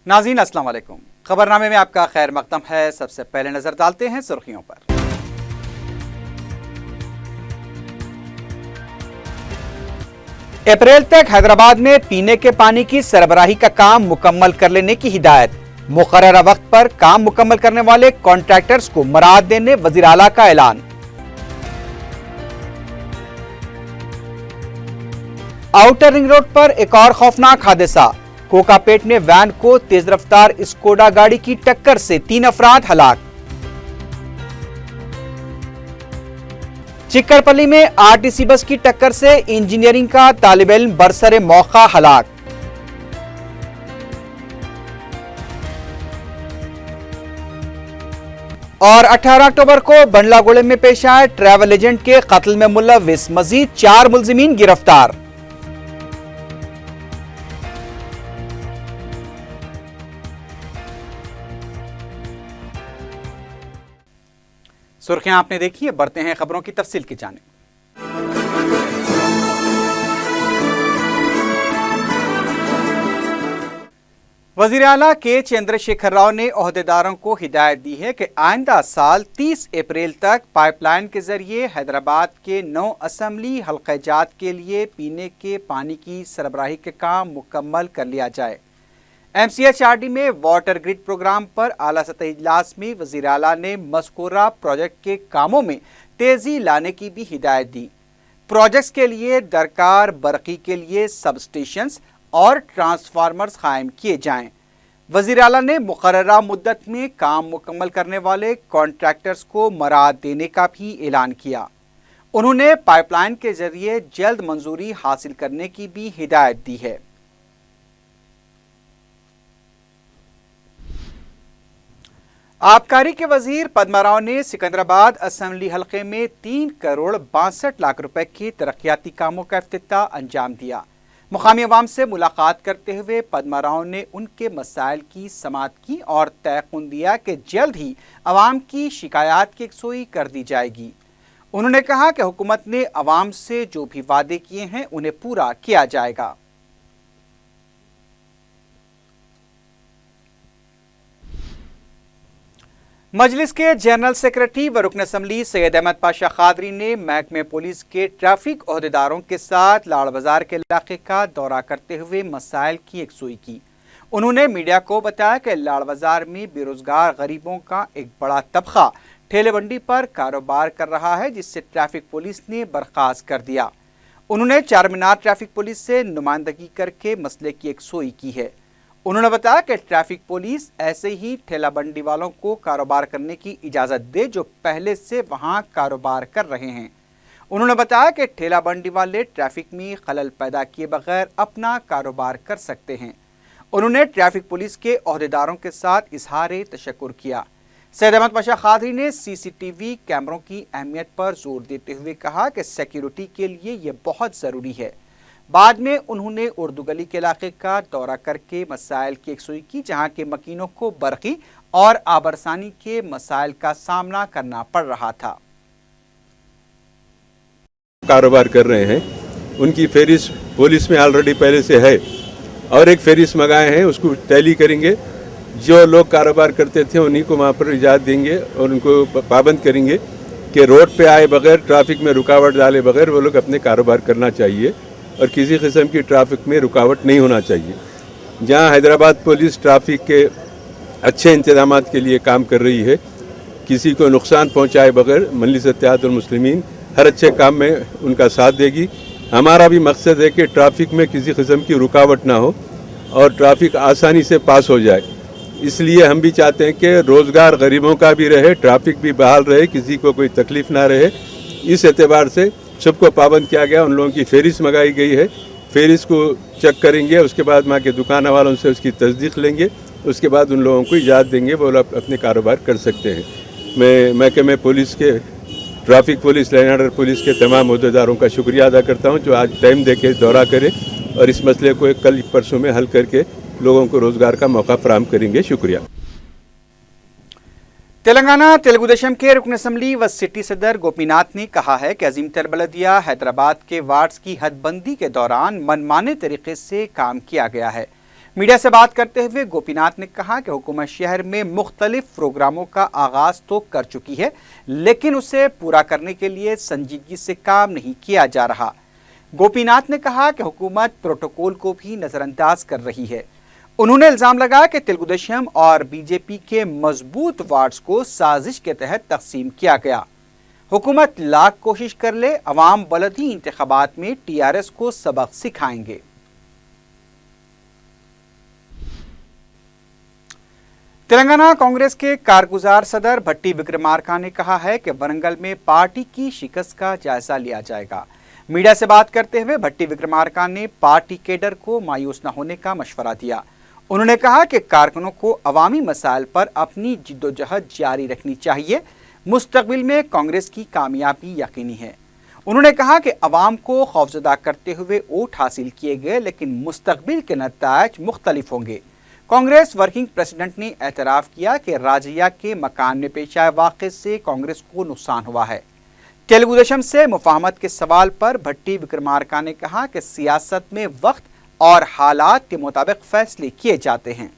नाज़रीन अस्सलाम वालेकुम। खबरनामे में आपका खैर मकदम है। सबसे पहले नजर डालते हैं सुर्खियों पर। अप्रैल तक हैदराबाद में पीने के पानी की सरबराही का काम मुकम्मल कर लेने की हिदायत। मुकर्ररा वक्त पर काम मुकम्मल करने वाले कॉन्ट्रैक्टर्स को मराद देने वज़ीर आला का ऐलान। आउटर रिंग रोड पर एक और खौफनाक हादसा। कोकापेट में वैन को तेज रफ्तार स्कोडा गाड़ी की टक्कर से 3 अफराद हलाक। चिक्कड़पल्ली में आरटीसी बस की टक्कर से इंजीनियरिंग का तालिब इल्म बरसरे मौका हलाक। और 18 अक्टूबर को बंडलागुड़े में पेश आए ट्रैवल एजेंट के कत्ल में मुलव्विस मजीद 4 मुल्जिमीन गिरफ्तार। सुर्खियां आपने देखी है, बढ़ते हैं खबरों की तफसील की जानिब। वज़ीर आला के चंद्रशेखर राव ने ओहदेदारों को हिदायत दी है कि आइंदा साल 30 अप्रैल तक पाइपलाइन के जरिए हैदराबाद के 9 असम्बली हल्क़ाजात के लिए पीने के पानी की सरबराही का काम मुकम्मल कर लिया जाए। MCHRD में वाटर ग्रिड प्रोग्राम पर आला सतही इजलास में वज़ीर आला ने मज़कूरा प्रोजेक्ट के कामों में तेज़ी लाने की भी हिदायत दी। प्रोजेक्ट्स के लिए दरकार बरक़ी के लिए सब स्टेशंस और ट्रांसफार्मर्स कायम किए जाएं। वज़ीर आला ने मुकर्ररा मुद्दत में काम मुकम्मल करने वाले कॉन्ट्रैक्टर्स को मराद देने का भी ऐलान किया। उन्होंने पाइपलाइन के जरिए जल्द मंजूरी हासिल करने की भी हिदायत दी है। आबकारी के वजीर पद्मा राव ने सिकंदराबाद असेंबली हलके में 3 करोड़ 62 लाख रुपए के तरक्याती कामों का इफ्तिताह अंजाम दिया। मुकामी अवाम से मुलाकात करते हुए पद्मा राव ने उनके मसाइल की समाअत की और तयक़ुन दिया कि जल्द ही अवाम की शिकायत की यकसुई कर दी जाएगी। उन्होंने कहा कि हुकूमत ने अवाम से जो भी वादे किए हैं उन्हें पूरा किया जाएगा। मजलिस के जनरल सेक्रेटरी व रुकन असम्बली सैयद अहमद पाशा कादरी ने महकमे पुलिस के ट्रैफिक ओहदेदारों के साथ लाड़ बाजार के इलाके का दौरा करते हुए मसाइल की यकसुई की। उन्होंने मीडिया को बताया कि लाड़ बाजार में बेरोजगार गरीबों का एक बड़ा तबका ठेले बंडी पर कारोबार कर रहा है, जिससे ट्रैफिक पुलिस ने बर्खास्त कर दिया। उन्होंने चारमीनार ट्रैफिक पुलिस से नुमाइंदगी करके मसले की यकसुई की है। उन्होंने बताया कि ट्रैफिक पुलिस ऐसे ही ठेला बंडी वालों को कारोबार करने की इजाज़त दे जो पहले से वहां कारोबार कर रहे हैं। उन्होंने बताया कि ठेला बंडी वाले ट्रैफिक में खलल पैदा किए बगैर अपना कारोबार कर सकते हैं। उन्होंने ट्रैफिक पुलिस के ओहदेदारों के साथ इजहार तशक्कुर किया। सैयद अहमद पाशा कादरी ने CCTV कैमरों की अहमियत पर जोर देते हुए कहा कि सिक्योरिटी के लिए ये बहुत ज़रूरी है। बाद में उन्होंने उर्दू गली के इलाके का दौरा करके मसाइल की यकसुई की, जहां के मकीनों को बरक़ी और आबरसानी के मसाइल का सामना करना पड़ रहा था। कारोबार कर रहे हैं उनकी फहरिस्त पुलिस में ऑलरेडी पहले से है और एक फहरिस्त मंगाए हैं, उसको टैली करेंगे। जो लोग कारोबार करते थे उन्हीं को वहाँ पर इजाज़त देंगे और उनको पाबंद करेंगे कि रोड पे आए बगैर, ट्रैफिक में रुकावट डाले बगैर वो लोग अपने कारोबार करना चाहिए और किसी किस्म की ट्रैफिक में रुकावट नहीं होना चाहिए। जहां हैदराबाद पुलिस ट्रैफिक के अच्छे इंतजामात के लिए काम कर रही है, किसी को नुकसान पहुंचाए बगैर मजलिस इत्तेहादुल मुस्लिमीन हर अच्छे काम में उनका साथ देगी। हमारा भी मकसद है कि ट्रैफिक में किसी किस्म की रुकावट ना हो और ट्रैफिक आसानी से पास हो जाए। इसलिए हम भी चाहते हैं कि रोज़गार गरीबों का भी रहे, ट्रैफिक भी बहाल रहे, किसी को कोई तकलीफ़ ना रहे। इस एतबार से सबको पाबंद किया गया। उन लोगों की फहरिस्त मंगाई गई है, फहरिस्त को चेक करेंगे, उसके बाद वहाँ के दुकान वालों से उसकी तस्दीक लेंगे, उसके बाद उन लोगों को इजाज़त देंगे, वो लोग अपने कारोबार कर सकते हैं। मैं महकमे पुलिस के traffic police, line order police के तमाम अहदेदारों का शुक्रिया अदा करता हूँ जो आज टाइम दे के दौरा करें और इस मसले को कल परसों में हल करके लोगों को रोज़गार का मौका फराहम करेंगे। शुक्रिया। तेलंगाना तेलुगु देशम के रुकन असम्बली व सिटी सदर गोपीनाथ ने कहा है कि अजीम तर बलदिया हैदराबाद के वार्ड्स की हदबंदी के दौरान मनमाने तरीके से काम किया गया है। मीडिया से बात करते हुए गोपीनाथ ने कहा कि हुकूमत शहर में मुख्तलिफ प्रोग्रामों का आगाज तो कर चुकी है, लेकिन उसे पूरा करने के लिए संजीदगी से काम नहीं किया जा रहा। गोपीनाथ ने कहा कि हुकूमत प्रोटोकॉल को भी नजरअंदाज कर रही है। उन्होंने इल्जाम लगाया कि तेलुगुदेशम और बीजेपी के मजबूत वार्ड्स को साजिश के तहत तकसीम किया गया। हुकूमत लाख कोशिश कर ले, अवाम बलदी इंतखाबात में टीआरएस को सबक सिखाएंगे। तेलंगाना कांग्रेस के कारगुजार सदर भट्टी विक्रमार्का ने कहा है कि वरंगल में पार्टी की शिकस्त का जायजा लिया जाएगा। मीडिया से बात करते हुए भट्टी विक्रमार्का ने पार्टी केडर को मायूस न होने का मशवरा दिया। उन्होंने कहा कि कारकुनों को अवामी मसाइल पर अपनी जिद्दोजहद जारी रखनी चाहिए। मुस्तकबिल में कांग्रेस की कामयाबी यकीनी है। उन्होंने कहा कि अवाम को खौफजदा करते हुए वोट हासिल किए गए, लेकिन मुस्तकबिल के नतायज मुख्तलिफ होंगे। कांग्रेस वर्किंग प्रेसिडेंट ने एतराफ़ किया कि राजिया के मकान में पेश आए वाक़े से कांग्रेस को नुकसान हुआ है। तेलुगुदेशम से मुफाहमत के सवाल पर भट्टी विक्रमार्का ने कहा कि सियासत में वक्त और हालात के मुताबिक फैसले किए जाते हैं।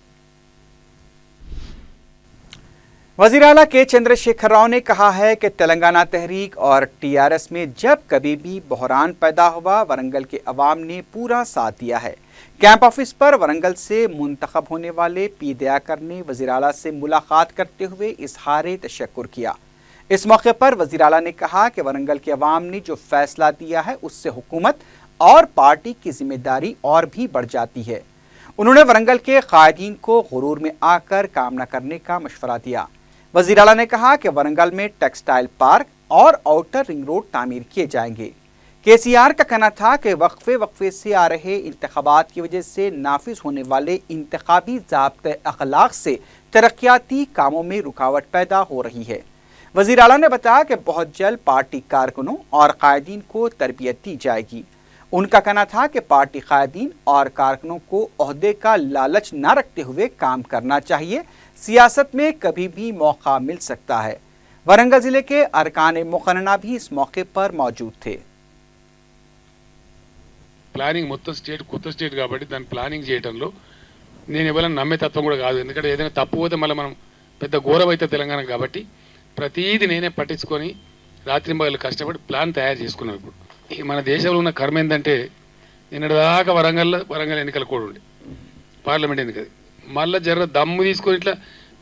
वज़ीर आला के चंद्रशेखर राव ने कहा है कि तेलंगाना तहरीक और टीआरएस में जब कभी भी बहरान पैदा हुआ, वरंगल के अवाम ने पूरा साथ दिया है। कैंप ऑफिस पर वरंगल से मुंतखब होने वाले पी दयाकर ने वज़ीर आला से मुलाकात करते हुए इजहार तशक्कुर किया। इस मौके पर वज़ीर आला ने कहा कि वरंगल के अवाम ने जो फैसला दिया है, उससे हुकूमत और पार्टी की जिम्मेदारी और भी बढ़ जाती है। उन्होंने वरंगल के कायदीन को गुरूर में आकर काम न करने का मशवरा दिया। वज़ीर आला ने कहा कि वरंगल में टेक्सटाइल पार्क और आउटर रिंग रोड तामीर किए जाएंगे। केसीआर का कहना था कि वक्फे से आ रहे इंतखाबात की वजह से नाफिज होने वाले इंतखाबी ज़ाब्ते अखलाक से तरक्याती कामों में रुकावट पैदा हो रही है। वज़ीर आला ने बताया कि बहुत जल्द पार्टी कारकुनों और कायदीन को तरबियत दी जाएगी। उनका कहना था कि पार्टी कायदीन और कारकुनों को ओहदे का लालच न रखते हुए काम करना चाहिए। सियासत में कभी भी मौका मिल सकता है। वरंगल जिले के अरकान मुकन्ना भी इस मौके पर मौजूद थे। ప్లానింగ్ మొత్తం కొత్త స్టేట్ కాబట్టి దాని ప్లానింగ్ చేయడంలో నేను ఎవరైనా నమ్మే తత్వం కూడా కాదు. ఎందుకంటే ఏదైనా తప్పు పోతే మళ్ళీ మనం పెద్ద ఘోరమైతే తెలంగాణ కాబట్టి ప్రతిదీ నేనే పట్టించుకొని రాత్రింబగళ్ళు కష్టపడి ప్లాన్ తయారు చేసుకున్నాం. ఇప్పుడు మన దేశంలో ఉన్న కర్మ ఏంటంటే నిన్నటిదాకా వరంగల్ ఎన్నికల కోడ్ ఉండే పార్లమెంట్ ఎన్నికది. మళ్ళీ జర దమ్ము తీసుకొని ఇట్లా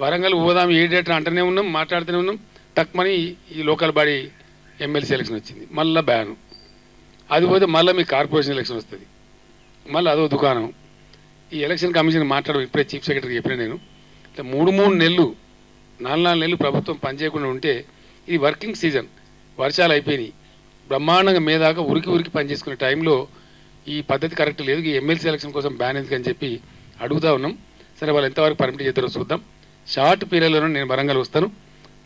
వరంగల్ పోదాం ఏ డేట్ అంటూనే ఉన్నాం, మాట్లాడుతూనే ఉన్నాం. టక్మని ఈ లోకల్ బాడీ ఎమ్మెల్సీ ఎలక్షన్ వచ్చింది, మళ్ళీ బ్యాను. అది పోతే మళ్ళీ మీ కార్పొరేషన్ ఎలక్షన్ వస్తుంది, మళ్ళీ అదో దుకాణం. ఈ ఎలక్షన్ కమిషన్ మాట్లాడడం ఇప్పుడే చీఫ్ సెక్రటరీ చెప్పిన నేను ఇట్లా 3 నెలలు 4 నెలలు ప్రభుత్వం పనిచేయకుండా ఉంటే ఇది వర్కింగ్ సీజన్, వర్షాలు అయిపోయినాయి, బ్రహ్మాండంగా మేదాకా ఉరికి పనిచేసుకునే టైంలో ఈ పద్ధతి కరెక్ట్ లేదు. ఈ ఎమ్మెల్సీ ఎలక్షన్ కోసం బ్యాన్ ఎందుకని చెప్పి అడుగుతా ఉన్నాం. సరే వాళ్ళు ఎంతవరకు పర్మిట్ చేస్తారో చూద్దాం. షార్ట్ పీరియడ్లోనే నేను వరంగల్ వస్తాను.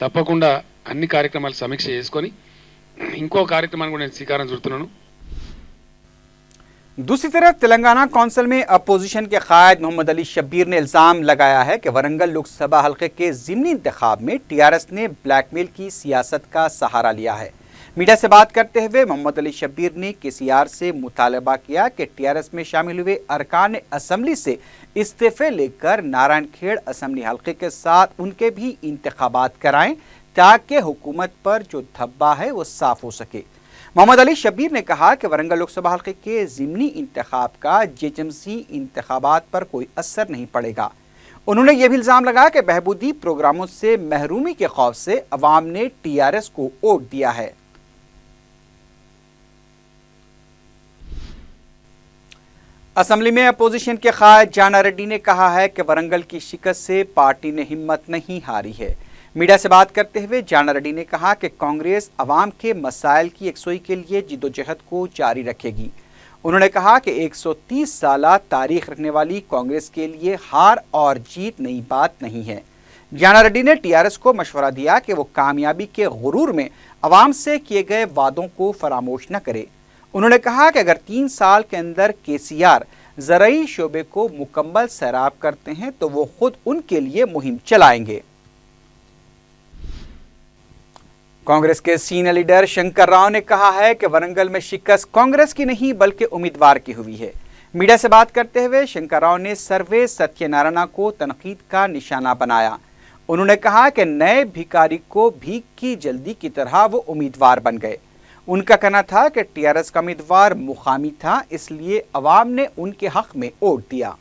తప్పకుండా అన్ని కార్యక్రమాలు సమీక్ష చేసుకొని ఇంకో కార్యక్రమాన్ని కూడా నేను శ్రీకారం చుడుతున్నాను. दूसरी तरफ तेलंगाना कौंसिल में अपोजिशन के कायद मोहम्मद अली शब्बीर ने इल्ज़ाम लगाया है कि वरंगल लोकसभा हल्के के ज़िमनी इंतखाब में टीआरएस ने ब्लैकमेल की सियासत का सहारा लिया है। मीडिया से बात करते हुए मोहम्मद अली शब्बीर ने केसीआर से मुतालबा किया कि टीआरएस में शामिल हुए अरकान असम्बली से इस्तीफे लेकर नारायणखेड़ असम्बली हल्के के साथ उनके भी इंतखाबात कराएं, ताकि हुकूमत पर जो धब्बा है वो साफ हो सके। मोहम्मद अली शब्बीर ने कहा कि वरंगल लोकसभा हल्के के ज़िमनी इंतखाब का जेएचएमसी इंतखाबात पर कोई असर नहीं पड़ेगा। उन्होंने ये भी इल्ज़ाम लगाया कि बहबूदी प्रोग्रामों से महरूमी के खौफ से अवाम ने टीआरएस को वोट दिया है। असम्बली में अपोजिशन के कायद जाना रेड्डी ने कहा है कि वरंगल की शिकस्त से पार्टी ने हिम्मत नहीं हारी है। मीडिया से बात करते हुए जाना रेड्डी ने कहा कि कांग्रेस अवाम के मसाइल की यकसुई के लिए जिद्दोजहद को जारी रखेगी। उन्होंने कहा कि 130 साल तारीख रखने वाली कांग्रेस के लिए हार और जीत नई बात नहीं है। जाना रेड्डी ने टीआरएस को मशवरा दिया कि वो कामयाबी के गुरूर में अवाम से किए गए वादों को फरामोश न करे। उन्होंने कहा कि अगर 3 साल के अंदर केसीआर ज़रई शोबे को मुकम्मल सैराब करते हैं तो वो खुद उनके लिए मुहिम चलाएंगे। कांग्रेस के सीनियर लीडर शंकर राव ने कहा है कि वरंगल में शिकस्त कांग्रेस की नहीं बल्कि उम्मीदवार की हुई है। मीडिया से बात करते हुए शंकर राव ने सर्वे सत्यनारायण को तनकीद का निशाना बनाया। उन्होंने कहा कि नए भिखारी को भीख की जल्दी की तरह वो उम्मीदवार बन गए। उनका कहना था कि टीआरएस का उम्मीदवार मुकामी था, इसलिए अवाम ने उनके हक में वोट दिया।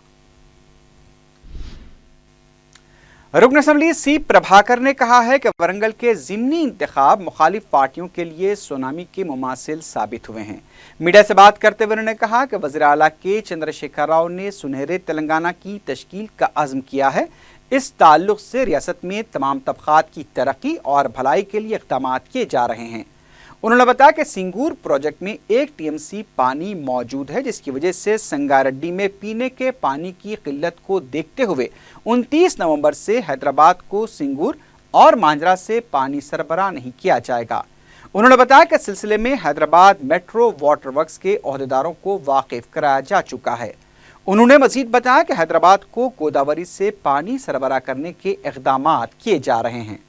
रुकन असम्बली सी प्रभाकर ने कहा है कि वरंगल के ज़िमनी इंतखाब मुखालिफ पार्टियों के लिए सुनामी के मुमासिल साबित हुए हैं। मीडिया से बात करते हुए उन्होंने कहा कि वज़ीर आला के चंद्रशेखर राव ने सुनहरे तेलंगाना की तश्कील का अज़्म किया है। इस ताल्लुक़ से रियासत में तमाम तबक़ात की तरक्की और भलाई के लिए इक़दाम किए जा रहे हैं। उन्होंने बताया कि सिंगूर प्रोजेक्ट में 1 टीएमसी पानी मौजूद है, जिसकी वजह से संगारेड्डी में पीने के पानी की किल्लत को देखते हुए 29 नवंबर से हैदराबाद को सिंगूर और मांजरा से पानी सरबराह नहीं किया जाएगा। उन्होंने बताया कि सिलसिले में हैदराबाद मेट्रो वाटर वर्क्स के ओहदेदारों को वाकिफ कराया जा चुका है। उन्होंने मजीद बताया कि हैदराबाद को गोदावरी से पानी सरबराह करने के इक़दाम किए जा रहे हैं।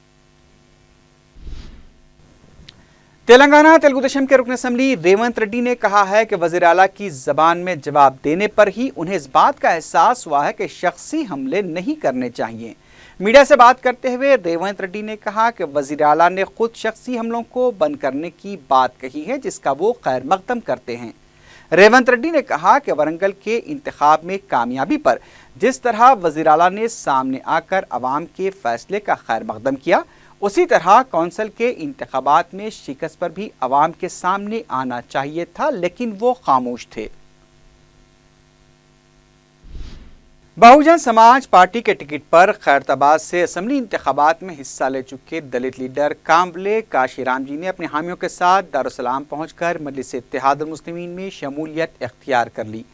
तेलंगाना तेलुगु देशम के रुकन असम्बली रेवंत रेड्डी ने कहा है कि वज़ीर आला की ज़बान में जवाब देने पर ही उन्हें इस बात का एहसास हुआ है कि शख्सी हमले नहीं करने चाहिए। मीडिया से बात करते हुए रेवंत रेड्डी ने कहा कि वज़ीर आला ने खुद शख्सी हमलों को बंद करने की बात कही है, जिसका वो खैर मकदम करते हैं। रेवंत रेड्डी ने कहा कि वरंगल के इंतखाब में कामयाबी पर जिस तरह वज़ीर आला ने सामने आकर अवाम के फैसले का खैर मकदम किया, उसी तरह कौंसिल के इंतखाबात में शिकस्त पर भी अवाम के सामने आना चाहिए था, लेकिन वो खामोश थे। बहुजन समाज पार्टी के टिकट पर खैरताबाद से असम्बली इंतखाबात में हिस्सा ले चुके दलित लीडर काम्बले काशीराम जी ने अपने हामियों के साथ दारुसलाम पहुंचकर मजलिस इत्तेहादुल मुस्लिमीन में शमूलियत इख्तियार कर ली।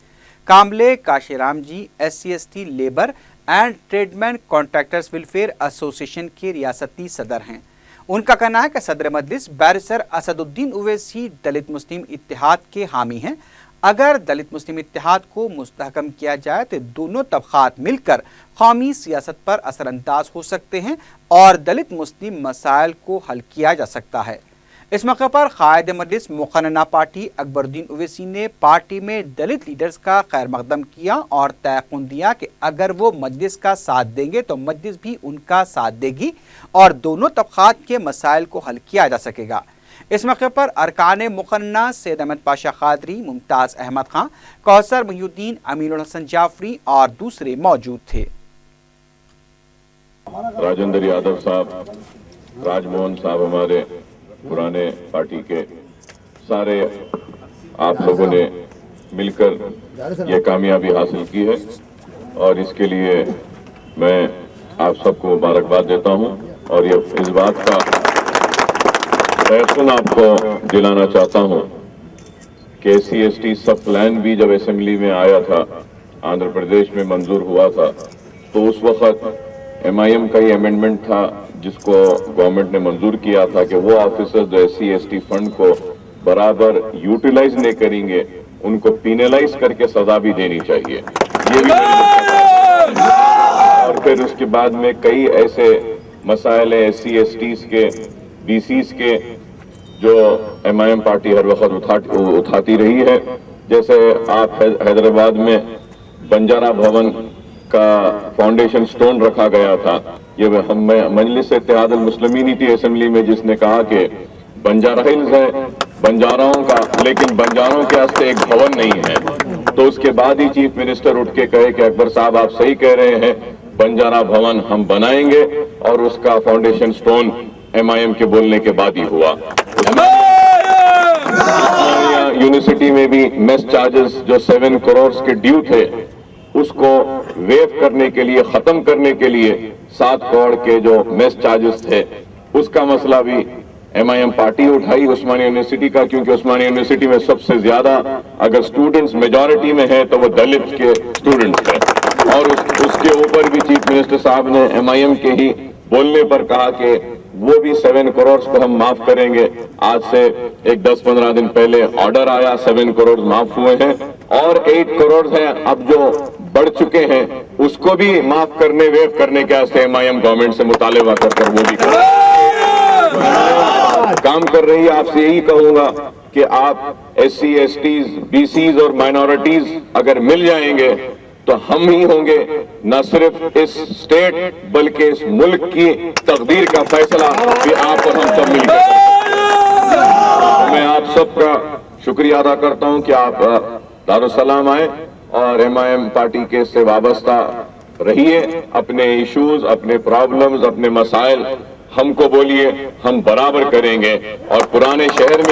काम्बले काशीराम जी SC/ST labour and tradesman contractors welfare association के रियासती सदर हैं। उनका कहना है कि सदर मजलिस बैरिस्टर असदुद्दीन ओवैसी दलित मुस्लिम इत्तेहाद के हामी हैं। अगर दलित मुस्लिम इत्तेहाद को मुस्तहकम किया जाए तो दोनों तबक़ात मिलकर कौमी सियासत पर असरअंदाज हो सकते हैं और दलित मुस्लिम मसाइल को हल किया जा सकता है। इस मौके पर कायद मजलिस मुक़न्नना पार्टी अकबरुद्दीन ओवैसी ने पार्टी में दलित लीडर्स का खैर मकदम किया और तयक़ुन दिया कि अगर वो मजलिस का साथ देंगे तो मजलिस भी उनका साथ देगी और दोनों तबक़ात के मसाइल को हल किया जा सकेगा। इस मौके पर अरकान मुक़न्नना सैयद अहमद पाशा क़ादरी, मुमताज़ अहमद खां, कौसर मुहिउद्दीन, अमीनुल हसन जाफरी और दूसरे मौजूद थे। राजेंद्र यादव साहब, राजमोहन साहब, हमारे पुराने पार्टी के सारे आप लोगों ने मिलकर ये कामयाबी हासिल की है और इसके लिए मैं आप सबको मुबारकबाद देता हूं और ये इस बात का फैसला आपको दिलाना चाहता हूं कि SC/ST सब प्लान भी जब असेंबली में आया था, आंध्र प्रदेश में मंजूर हुआ था, तो उस वक्त MIM का ही अमेंडमेंट था जिसको गवर्नमेंट ने मंजूर किया था कि वो ऑफिसर्स जो SC/ST फंड को बराबर यूटिलाइज नहीं करेंगे उनको पीनलाइज करके सजा भी देनी चाहिए। ये भी और फिर उसके बाद में कई ऐसे मसाइल है SC/STs के, BCs के जो MIM पार्टी हर वक्त उठाती रही है। जैसे आप हैदराबाद में बंजारा भवन का फाउंडेशन स्टोन रखा गया था, ये हम मजलिस इत्तेहादुल मुस्लिमीन थी असेंबली में जिसने कहा कि बंजारा हिल्स है बंजाराओं का, लेकिन बंजारों के वास्ते एक भवन नहीं है। तो उसके बाद ही चीफ मिनिस्टर उठ के कहे कि अकबर साहब आप सही कह रहे हैं, बंजारा भवन हम बनाएंगे और उसका फाउंडेशन स्टोन MIM के बोलने के बाद ही हुआ। यूनिवर्सिटी में भी मेस चार्जेस जो 7 करोड़ के ड्यू थे उसको वेव करने के लिए, खत्म करने के लिए 7 करोड़ के जो मेस चार्जेस थे उसका मसला भी MIM पार्टी उठाई उस्मानिया यूनिवर्सिटी का, क्योंकि उस्मानिया यूनिवर्सिटी में सबसे ज्यादा अगर स्टूडेंट्स मेजॉरिटी में है तो वो दलित के स्टूडेंट्स हैं। और उसके ऊपर भी चीफ मिनिस्टर साहब ने MIM के ही बोलने पर कहा कि वो भी 7 करोड़ को हम माफ करेंगे। आज से एक 10-15 दिन पहले ऑर्डर आया, 7 करोड़ माफ हुए हैं और 8 करोड़ हैं अब जो बढ़ चुके हैं उसको भी माफ करने, वेव करने के वास्ते MIM गवर्नमेंट से मुतालबा कर वो भी काम कर रही है। आपसे यही कहूंगा कि आप SC, STs, BCs और माइनॉरिटीज अगर मिल जाएंगे तो हम ही होंगे न सिर्फ इस स्टेट बल्कि इस मुल्क की तकदीर का फैसला भी आप और हम सब मिलकर करेंगे। मैं आप सबका शुक्रिया अदा करता हूं कि आप दारुस्सलाम आए और MIM पार्टी के से वाबस्ता रहिए। अपने इश्यूज, अपने प्रॉब्लम्स, अपने मसाइल हमको बोलिए, हम बराबर करेंगे। और पुराने शहर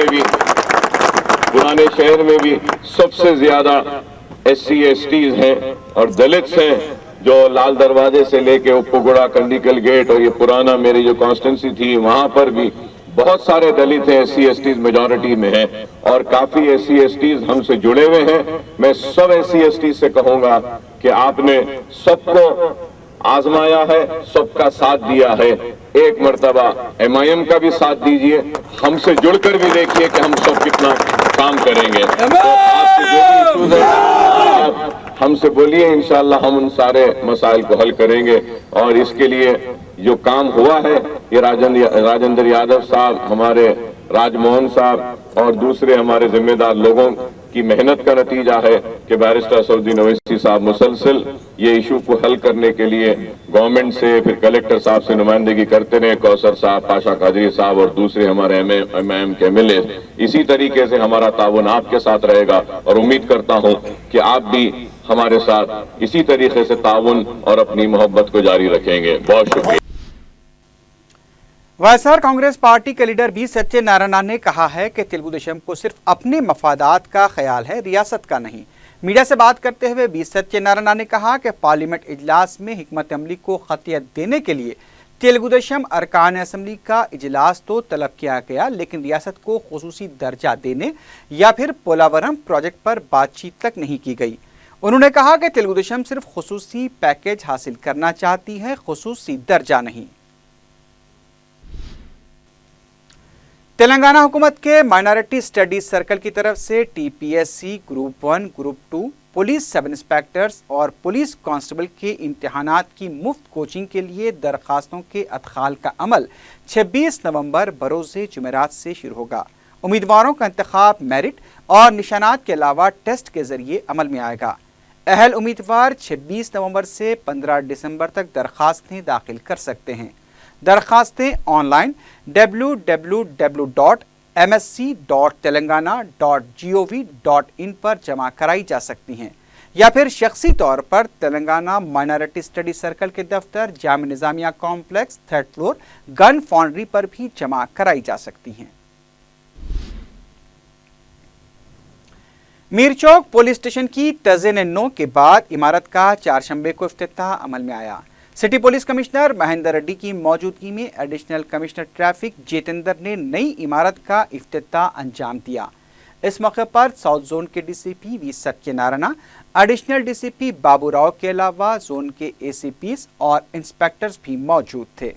में भी सबसे ज्यादा SC, STs हैं और दलित्स हैं, जो लाल दरवाजे से लेके उपगुड़ा, कंडीकल गेट और ये पुराना मेरी जो कॉन्स्टिट्यूंसी थी वहां पर भी बहुत सारे दलित हैं। SC, STs मेजॉरिटी में हैं और काफी SC, STs हमसे जुड़े हुए हैं। मैं सब SC, STs से कहूंगा कि आपने सबको आजमाया है, सबका साथ दिया है। एक मर्तबा MIM का भी साथ दीजिए, हमसे जुड़कर भी देखिए कि हम सब कितना काम करेंगे। तो आपसे जो भी इश्यूज है आप हमसे बोलिए, इंशाअल्लाह हम उन सारे मसाइल को हल करेंगे। और इसके लिए जो काम हुआ है ये राजेंद्र यादव साहब, हमारे राजमोहन साहब और दूसरे हमारे जिम्मेदार लोगों की मेहनत का नतीजा है कि बैरिस्टर असदुद्दीन ओवैसी साहब मुसलसल ये इशू को हल करने के लिए गवर्नमेंट से, फिर कलेक्टर साहब से नुमाइंदगी करते रहे, कौसर साहब, पाशा कादरी साहब और दूसरे हमारे MIM के MLA। इसी तरीके से हमारा ताउन आपके साथ रहेगा और उम्मीद करता हूं कि आप भी हमारे साथ इसी तरीके से ताउन और अपनी मोहब्बत को जारी रखेंगे। बहुत शुक्रिया। वाईएसआर कांग्रेस पार्टी के लीडर बी सत्यनारायण ने कहा है कि तेलुगु देशम को सिर्फ अपने मफादात का ख्याल है, रियासत का नहीं। मीडिया से बात करते हुए बी सत्यनारायण ने कहा कि पार्लियामेंट इजलास में हिकमत अमली को खतियत देने के लिए तेलुगु देशम अरकान असम्बली का इजलास तो तलब किया गया, लेकिन रियासत को खुसूसी दर्जा देने या फिर पोलावरम प्रोजेक्ट पर बातचीत तक नहीं की गई। उन्होंने कहा कि तेलुगु देशम सिर्फ खुसूसी पैकेज हासिल करना चाहती है, खुसूसी दर्जा नहीं। तेलंगाना हुकूमत के माइनॉरिटी स्टडीज सर्कल की तरफ से TPSC ग्रुप 1, ग्रुप 2, पुलिस सब इंस्पेक्टर्स और पुलिस कांस्टेबल के इम्तिहानात की मुफ्त कोचिंग के लिए दरखास्तों के अदखाल का अमल 26 नवंबर बरोज़े जुमेरात से शुरू होगा। उम्मीदवारों का इंतखाब मेरिट और निशानात के अलावा टेस्ट के जरिए अमल में आएगा। अहल उम्मीदवार 26 नवंबर से 15 दिसंबर तक दरखास्तें दाखिल कर सकते हैं। दरखास्तें ऑनलाइन www.msc.telangana.gov.in पर जमा कराई जा सकती हैं या फिर शख्सी तौर पर तेलंगाना माइनॉरिटी स्टडी सर्कल के दफ्तर Jamia Nizamia complex 3rd floor gun foundry पर भी जमा कराई जा सकती हैं। मीरचौक पुलिस स्टेशन की तज़ीन-ए-नौ के बाद इमारत का चारशंबे को इफ्तिताह अमल में आया। City police commissioner Mahendra Reddy की मौजूदगी में एडिशनल कमिश्नर ट्रैफिक जितेंद्र ने नई इमारत का इफ्तिताह अंजाम दिया। इस मौके पर साउथ जोन के DCP we Satyanarayan, additional DCP Babu Rao के अलावा जोन के ACPs और इंस्पेक्टर्स भी मौजूद थे।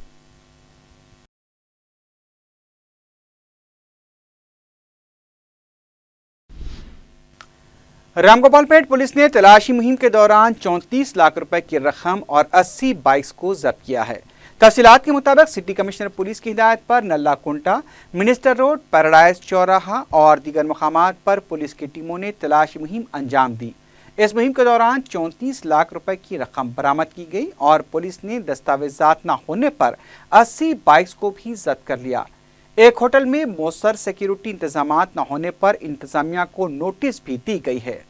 रामगोपालपेट पुलिस ने तलाशी मुहिम के दौरान 34 लाख रुपए की रकम और 80 बाइक्स को जब्त किया है। तफसीलात के मुताबिक सिटी कमिश्नर पुलिस की हिदायत पर नल्ला कुंटा, मिनिस्टर रोड, पैराडाइज चौराहा और दीगर मकामात पर पुलिस की टीमों ने तलाशी मुहिम अंजाम दी। इस मुहिम के दौरान 34 लाख रुपए की रकम बरामद की गई और पुलिस ने दस्तावेजात न होने पर 80 बाइक्स को भी जब्त कर लिया। एक होटल में मौसर सिक्योरिटी इंतजामात न होने पर इंतजामिया को नोटिस भी दी गई है।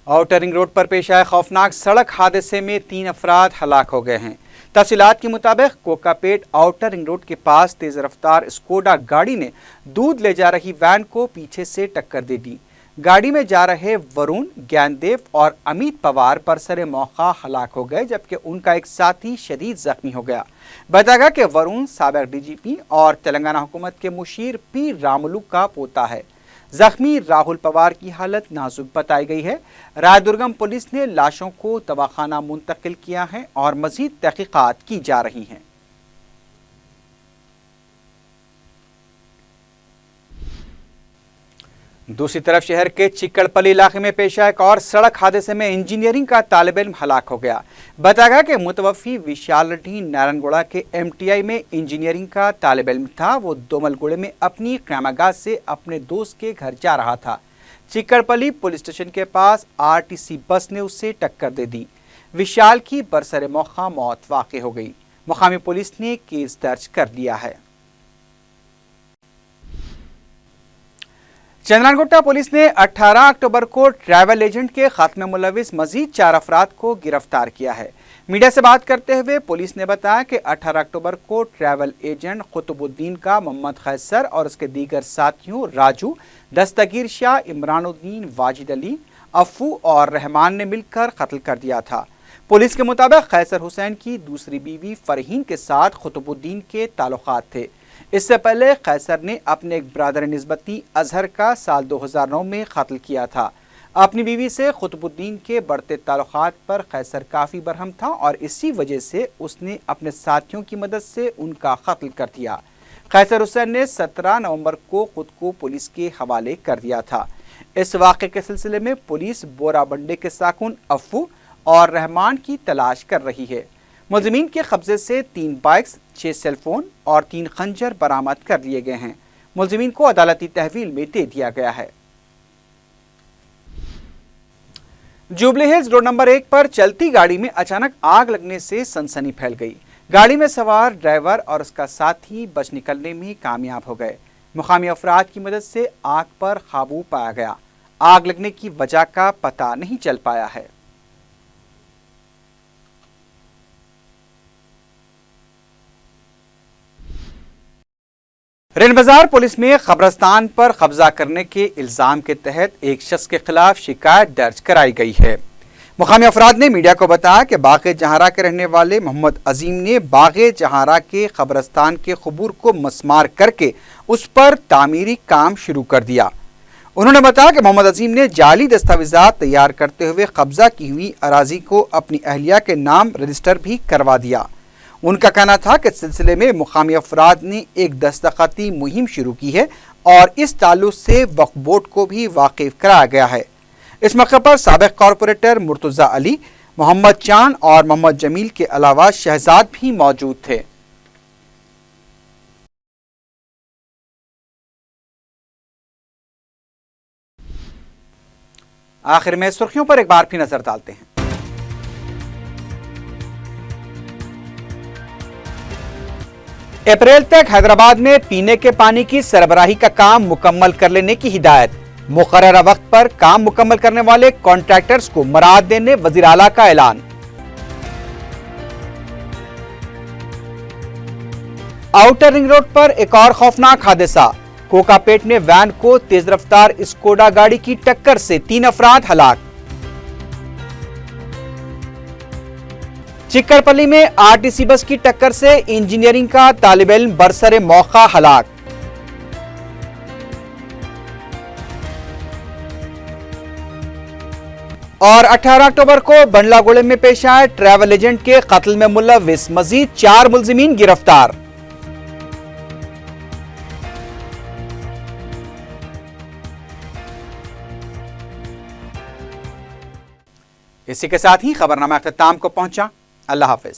आउटर रिंग रोड पर पेश आए खौफनाक सड़क हादसे में 3 अफराद हलाक हो गए हैं। तफसीलात के मुताबिक कोकापेट आउटर रिंग रोड के पास तेज रफ्तार स्कोडा गाड़ी ने दूध ले जा रही वैन को पीछे से टक्कर दे दी। गाड़ी में जा रहे वरुण, ज्ञानदेव और अमित पवार बरसरे मौका हलाक हो गए, जबकि उनका एक साथी शदीद जख्मी हो गया। बताया गया कि वरुण साबिक DGP और तेलंगाना हुकूमत के मुशीर P रामुलु का पोता है। जख्मी राहुल पवार की हालत नाजुक बताई गई है। रायदुर्गम पुलिस ने लाशों को दवाखाना मुंतकिल किया है और मजीद तहकीकात की जा रही हैं। दूसरी तरफ शहर के चिक्कड़पल्ली इलाके में पेश आए एक और सड़क हादसे में इंजीनियरिंग का तालिब इल्म हलाक हो गया। बताया गया कि मुतवफ़ी विशाल रेड्डी नारायणगुड़ा के MTI में इंजीनियरिंग का तालिब इल्म था। वो दोमलगुड़े में अपनी क़यामगाह से अपने दोस्त के घर जा रहा था। चिक्कड़पल्ली पुलिस स्टेशन के पास RTC बस ने उसे टक्कर दे दी। विशाल की बरसरे मौका मौत वाक़ हो गई। मुकामी पुलिस ने केस दर्ज कर लिया है। चंद्रानगुट्टा पुलिस ने 18 अक्टूबर को ट्रैवल एजेंट के ख़त्म में मुलविस मजीद 4 अफराद को गिरफ्तार किया है। मीडिया से बात करते हुए पुलिस ने बताया कि 18 अक्टूबर को ट्रैवल एजेंट कुतुबुद्दीन का मोहम्मद खैसर और उसके दीगर साथियों राजू, दस्तगीर शाह, इमरानुद्दीन, वाजिद अली, अफू और रहमान ने मिलकर कत्ल कर दिया था। पुलिस के मुताबिक खैसर हुसैन की दूसरी बीवी फरहीन के साथ कुतुबुद्दीन के ताल्लुकात थे। इससे पहले खैसर ने अपने एक ब्रादर निस्बती अजहर का साल 2009 में कत्ल किया था। अपनी बीवी से कुतुबुद्दीन के बढ़ते ताल्लुकात पर खैसर काफ़ी बरहम था और इसी वजह से उसने अपने साथियों की मदद से उनका कत्ल कर दिया। खैसर हुसैन ने 17 नवंबर को खुद को पुलिस के हवाले कर दिया था। इस वाक़े के सिलसिले में पुलिस बोरा बंडे के साकुन अफू और रहमान की तलाश कर रही है। मुलजिमीन के कब्जे से 3 बाइक्स, 6 सेलफोन और 3 खंजर बरामद कर लिए गए हैं। मुलजिमीन को अदालती तहवील में दे दिया गया है। जुबली हिल्स रोड नंबर 1 पर चलती गाड़ी में अचानक आग लगने से सनसनी फैल गई। गाड़ी में सवार ड्राइवर और उसका साथी बच निकलने में कामयाब हो गए। मुकामी अफराद की मदद से आग पर काबू पाया गया। आग लगने की वजह का पता नहीं चल पाया है। रेन बाजार पुलिस में कब्रिस्तान पर कब्जा करने के इल्जाम के तहत एक शख्स के खिलाफ शिकायत दर्ज कराई गई है। मुकामी अफराद ने मीडिया को बताया कि बाग़े जहारा के रहने वाले मोहम्मद अजीम ने बाग़े जहारा के कब्रिस्तान के क़बूर को मसमार करके उस पर तामीरी काम शुरू कर दिया। उन्होंने बताया कि मोहम्मद अजीम ने जाली दस्तावेज़ात तैयार करते हुए कब्जा की हुई अराजी को अपनी अहलिया के नाम रजिस्टर भी करवा दिया। उनका कहना था कि इस सिलसिले में मुकामी अफराद ने एक दस्तखती मुहिम शुरू की है और इस ताल्लुक से वक्फ बोर्ड को भी वाकिफ कराया गया है। इस मौके पर साबिक कॉरपोरेटर मुर्तज़ा अली, मोहम्मद चांद और मोहम्मद जमील के अलावा शहजाद भी मौजूद थे। आखिर में सुर्खियों पर एक बार फिर नजर डालते हैं। अप्रैल तक हैदराबाद में पीने के पानी की सरबराही का काम मुकम्मल कर लेने की हिदायत। मुकर्ररा वक्त पर काम मुकम्मल करने वाले कॉन्ट्रैक्टर्स को मराद देने वजीर आला का ऐलान। आउटर रिंग रोड पर एक और खौफनाक हादसा। कोकापेट में वैन को तेज रफ्तार स्कोडा गाड़ी की टक्कर से 3 अफराद हलाक। चिक्कड़पल्ली में RTC बस की टक्कर से इंजीनियरिंग का तालिब इल्म बरसरे मौका हलाक। और 18 अक्टूबर को बंडलागुड़े में पेश आए ट्रैवल एजेंट के कत्ल में मुलविस मजीद 4 मुलजिमीन गिरफ्तार। इसी के साथ ही खबरनामा अख्ताम को पहुंचा। अल्लाह हाफिज।